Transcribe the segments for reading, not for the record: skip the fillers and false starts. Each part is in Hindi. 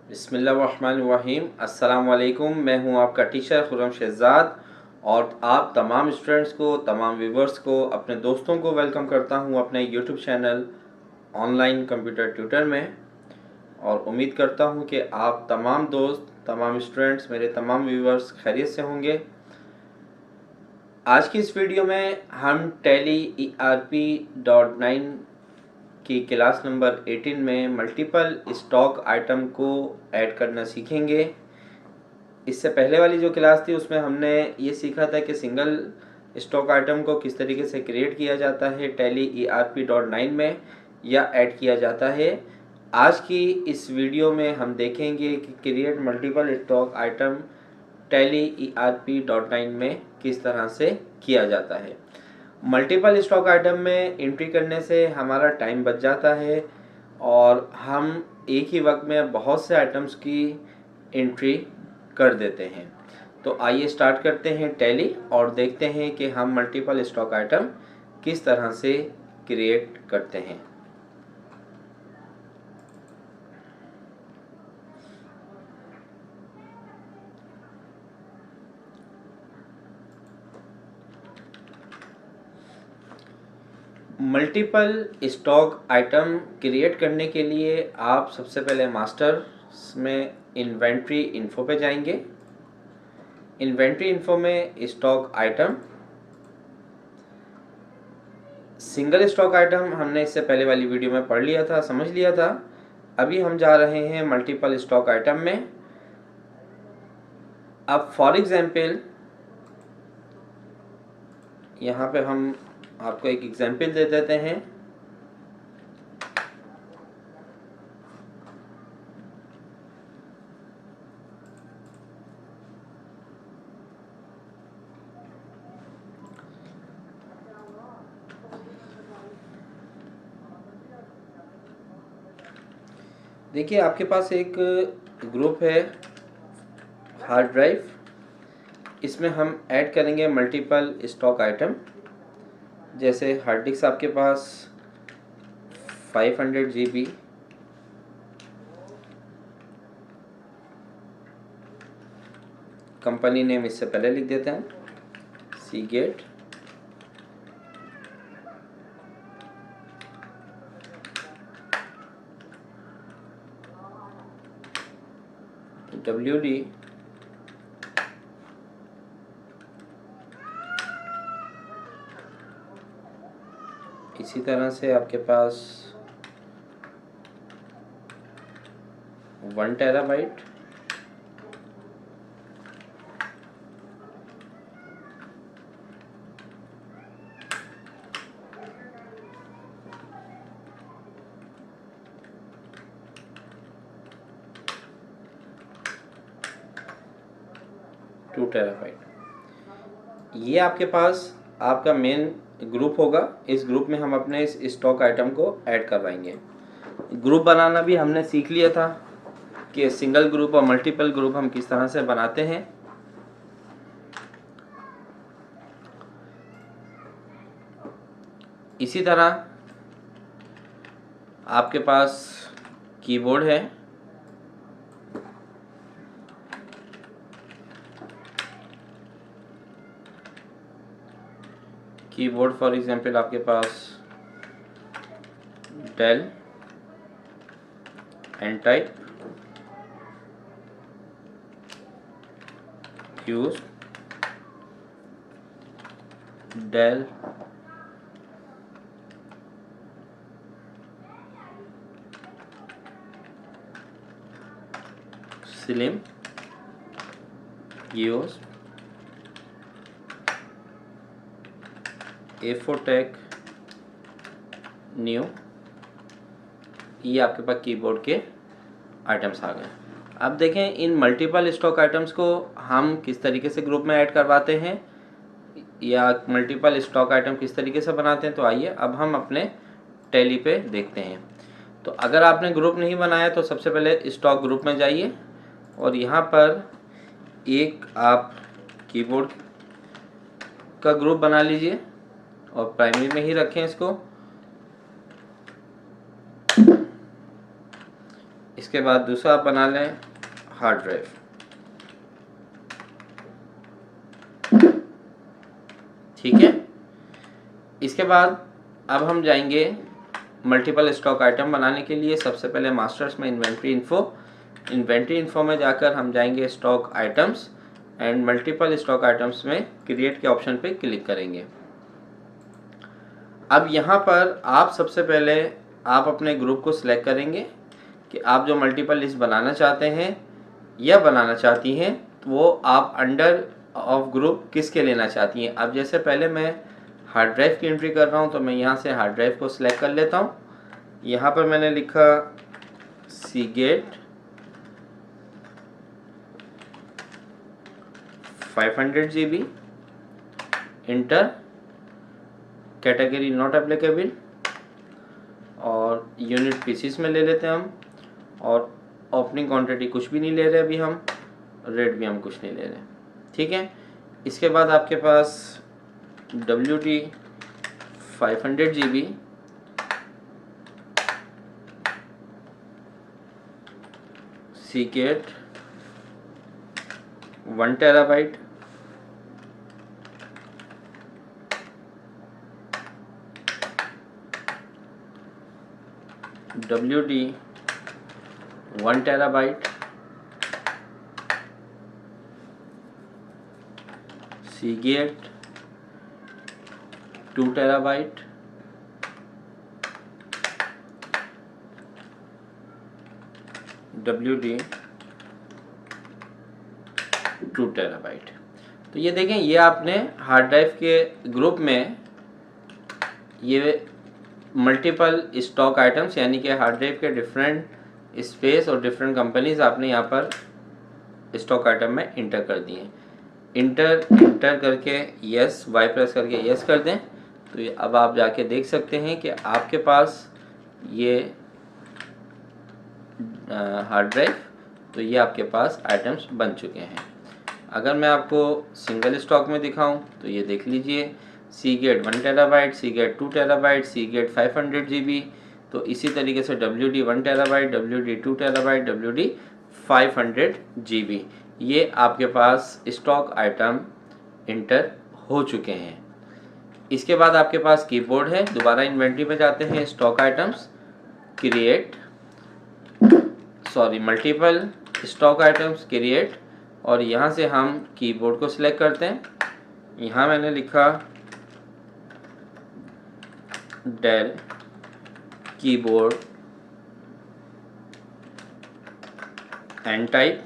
बिस्मिल्लाहिर्रहमानिर्रहीम। अस्सलाम वालेकुम। मैं हूं आपका टीचर खुर्रम शहजाद और आप तमाम स्टूडेंट्स को, तमाम व्यूवर्स को, अपने दोस्तों को वेलकम करता हूं अपने YouTube channel online computer tutor में। और उम्मीद करता हूं कि आप तमाम दोस्त, तमाम स्टूडेंट्स, मेरे तमाम व्यूवर्स खैरियत से होंगे। आज की इस वीडियो में हम टैली ERP.9 की क्लास नंबर 18 में मल्टीपल स्टॉक आइटम को ऐड करना सीखेंगे। इससे पहले वाली जो क्लास थी उसमें हमने ये सीखा था कि सिंगल स्टॉक आइटम को किस तरीके से क्रिएट किया जाता है टैली ERP.9 में या ऐड किया जाता है। आज की इस वीडियो में हम देखेंगे कि create multiple stock item tally ERP.9 में किस तरह से किया जाता है। मल्टीपल स्टॉक आइटम में एंट्री करने से हमारा टाइम बच जाता है और हम एक ही वक्त में बहुत से आइटम्स की एंट्री कर देते हैं। तो आइए स्टार्ट करते हैं टैली और देखते हैं कि हम मल्टीपल स्टॉक आइटम किस तरह से क्रिएट करते हैं। मल्टीपल स्टॉक आइटम क्रिएट करने के लिए आप सबसे पहले मास्टर में इन्वेंट्री इन्फो पे जाएंगे। इन्वेंट्री इन्फो में stock item, single stock item हमने इससे पहले वाली वीडियो में पढ़ लिया था, समझ लिया था। अभी हम जा रहे हैं मल्टीपल स्टॉक आइटम में। अब फॉर एग्जाम्पल यहाँ पे हम आपको एक एग्जाम्पल दे देते हैं। देखिए आपके पास एक ग्रुप है हार्ड ड्राइव, इसमें हम ऐड करेंगे मल्टीपल स्टॉक आइटम। जैसे हार्ड डिस्क आपके पास 500 GB, कंपनी नेम इससे पहले लिख देते हैं सीगेट। WD इसी तरह से आपके पास 1 टेराबाइट, टेराबाइट। ये आपके पास आपका मेन ग्रुप होगा। इस ग्रुप में हम अपने इस स्टॉक आइटम को ऐड करवाएंगे। ग्रुप बनाना भी हमने सीख लिया था कि सिंगल ग्रुप और मल्टीपल ग्रुप हम किस तरह से बनाते हैं। इसी तरह आपके पास कीबोर्ड है, कीबोर्ड फॉर एग्जांपल आपके पास Dell and type, use Dell slim, use A4 tag new. ये आपके पास कीबोर्ड के आइटम्स आ गए। अब देखें इन मल्टीपल स्टॉक आइटम्स को हम किस तरीके से ग्रुप में ऐड करवाते हैं या मल्टीपल स्टॉक आइटम किस तरीके से बनाते हैं। तो आइए अब हम अपने टैली पे देखते हैं। तो अगर आपने ग्रुप नहीं बनाया तो सबसे पहले स्टॉक ग्रुप में जाइए और यहाँ पर एक आप कीबोर्ड का ग्रुप बना लीजिए और प्राइमरी में ही रखें इसको। इसके बाद दूसरा आप बना लें हार्ड ड्राइव। ठीक है, इसके बाद अब हम जाएंगे मल्टीपल स्टॉक आइटम बनाने के लिए। सबसे पहले मास्टर्स में इन्वेंट्री इन्फो में जाकर हम जाएंगे stock items and multiple stock items में क्रिएट के ऑप्शन पे क्लिक करेंगे। अब यहाँ पर आप सबसे पहले आप अपने ग्रुप को सिलेक्ट करेंगे कि आप जो मल्टीपल लिस्ट बनाना चाहते हैं या बनाना चाहती हैं तो वो आप अंडर ऑफ ग्रुप किसके लेना चाहती हैं। अब जैसे पहले मैं हार्ड ड्राइव की एंट्री कर रहा हूँ तो मैं यहाँ से हार्ड ड्राइव को सिलेक्ट कर लेता हूँ। यहाँ पर मैंने लिखा Seagate 500 GB, inter, category not applicable और यूनिट पीसीस में ले लेते हैं हम, और ओपनिंग क्वांटिटी कुछ भी नहीं ले रहे अभी हम, रेट भी हम कुछ नहीं ले रहे। ठीक है, इसके बाद आपके पास WD 500 GB, Seagate 1 TB, WD 1 TB, Seagate 2 TB, WD 2 TB। तो ये देखें, ये आपने हार्ड ड्राइव के ग्रुप में ये मल्टीपल स्टॉक आइटम्स यानी कि हार्ड ड्राइव के डिफरेंट स्पेस और डिफरेंट कंपनीज आपने यहाँ पर स्टॉक आइटम में इंटर कर दिए। इंटर करके यस, वाई प्रेस करके यस कर दें तो ये अब आप जाके देख सकते हैं कि आपके पास ये हार्ड ड्राइव, तो ये आपके पास आइटम्स बन चुके हैं। अगर मैं आपको सिंगल स्टॉक में दिखाऊं तो ये देख लीजिए, Seagate 1 TB, Seagate 2 TB, Seagate 500 GB, तो इसी तरीके से WD 1 TB, WD 2 TB, WD 500 GB, ये आपके पास स्टॉक आइटम इंटर हो चुके हैं। इसके बाद आपके पास कीबोर्ड है, दोबारा इन्वेंट्री पे जाते हैं, stock items, multiple stock items create, और यहाँ से हम कीबोर्ड को सिलेक्ट करते हैं। यहाँ मैंने लिखा Dell keyboard and type,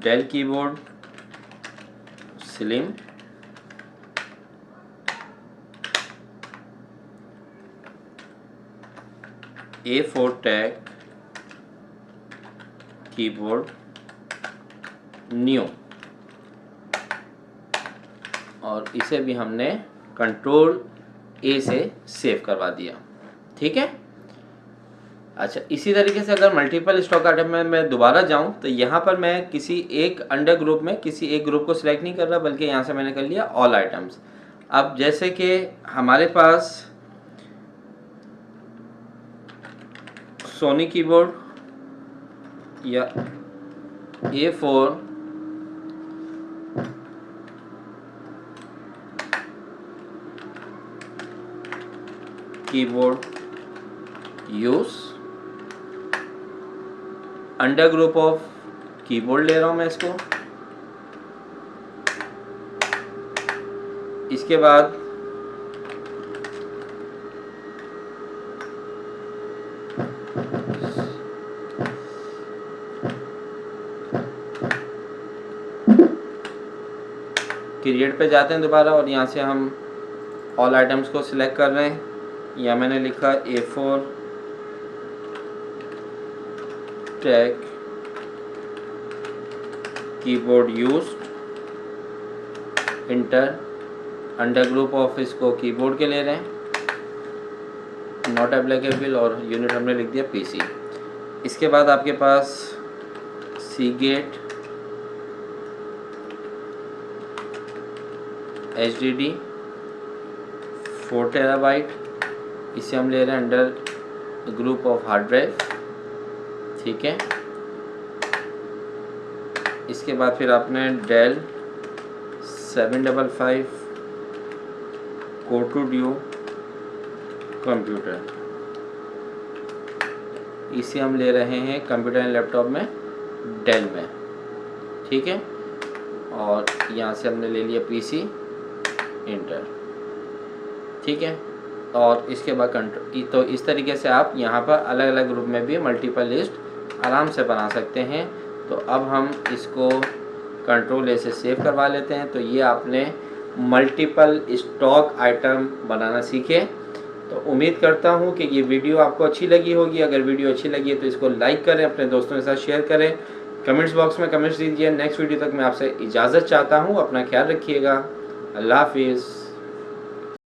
Dell keyboard slim, A4 tag keyboard new, और इसे भी हमने कंट्रोल A से सेव करवा दिया। ठीक है, अच्छा, इसी तरीके से अगर मल्टीपल स्टॉक आइटम में मैं दोबारा जाऊं तो यहाँ पर मैं किसी एक अंडर ग्रुप में किसी एक ग्रुप को सिलेक्ट नहीं कर रहा, बल्कि यहाँ से मैंने कर लिया ऑल आइटम्स। अब जैसे कि हमारे पास सोनी कीबोर्ड या A4 keyboard use, under group of keyboard ले रहा हूं मैं इसको। इसके बाद क्रिएट पे जाते हैं दोबारा, और यहाँ से हम ऑल आइटम्स को सिलेक्ट कर रहे हैं। यहाँ मैंने लिखा A4 tag keyboard used, inter, under group of इसको कीबोर्ड के ले रहे हैं, नॉट एप्लीकेबल, और यूनिट हमने लिख दिया PC। इसके बाद आपके पास सीगेट HDD 4 टेराबाइट, इसे हम ले रहे हैं under group of hard drive. ठीक है, इसके बाद फिर आपने Dell 755 core two duo computer, इसे हम ले रहे हैं कंप्यूटर एंड लैपटॉप में डेल में। ठीक है, और यहाँ से हमने ले लिया PC इंटर। ठीक है, और इसके बाद कंट्रोल, तो इस तरीके से आप यहाँ पर अलग अलग ग्रुप में भी मल्टीपल लिस्ट आराम से बना सकते हैं। तो अब हम इसको कंट्रोल A से सेव करवा लेते हैं। तो ये आपने मल्टीपल स्टॉक आइटम बनाना सीखे। तो उम्मीद करता हूँ कि ये वीडियो आपको अच्छी लगी होगी। अगर वीडियो अच्छी लगी है तो इसको लाइक करें, अपने दोस्तों के साथ शेयर करें, कमेंट्स बॉक्स में कमेंट्स दीजिए। नेक्स्ट वीडियो तक मैं आपसे इजाज़त चाहता हूँ। अपना ख्याल रखिएगा। अल्लाह हाफिज़।